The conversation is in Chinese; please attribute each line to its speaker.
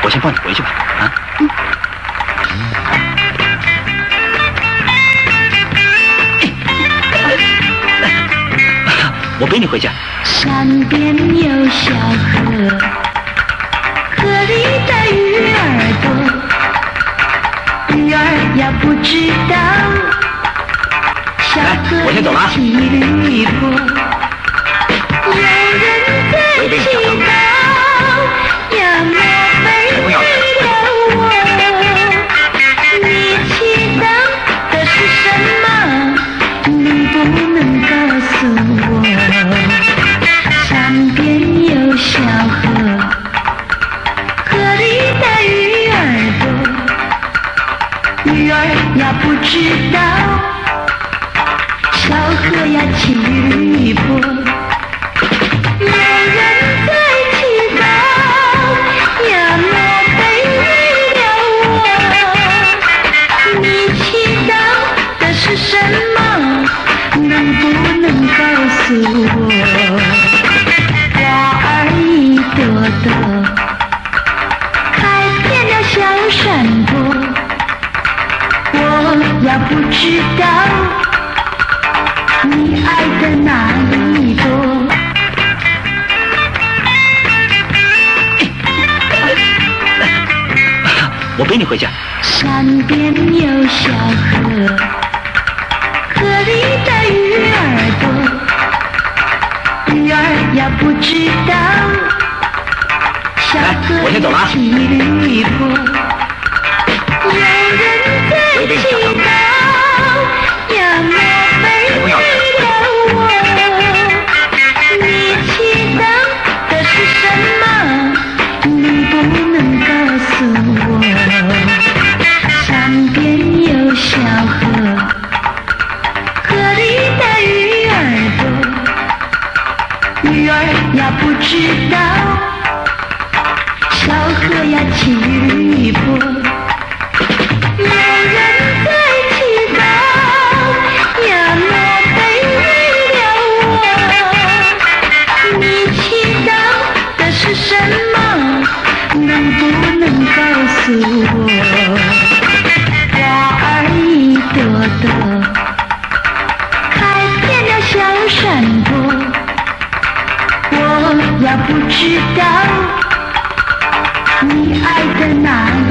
Speaker 1: 我先放你回去吧。啊。我背你回去。
Speaker 2: 山边有小河，河里的鱼儿多，鱼儿呀不知道，小河里骑驴婆，有人在祈祷，呀莫非为了我？你祈祷的是什么？能不能告诉我？山边有小河，河里的鱼儿多，鱼儿呀不知道，小河呀骑驴婆，有人在祈祷，呀莫非为了我？你祈祷的是什么？能不能告诉我？花儿一朵朵，开遍了小山坡，我呀不知道你爱的哪一朵。
Speaker 1: 我背你回去。
Speaker 2: 山边有小河，河里的鱼儿多，鱼儿呀不知道，小河里骑驴婆，有人在祈祷，呀莫非为了我？你祈祷的是什么？能不能告诉我？山边有小河，河里的鱼儿多，鱼儿呀不知道，小河呀骑驴婆，有人在祈祷，呀莫非为了我？你祈祷的是什么？能不能告诉我？花儿一朵朵，开遍了小山坡，我呀不知道你爱的哪一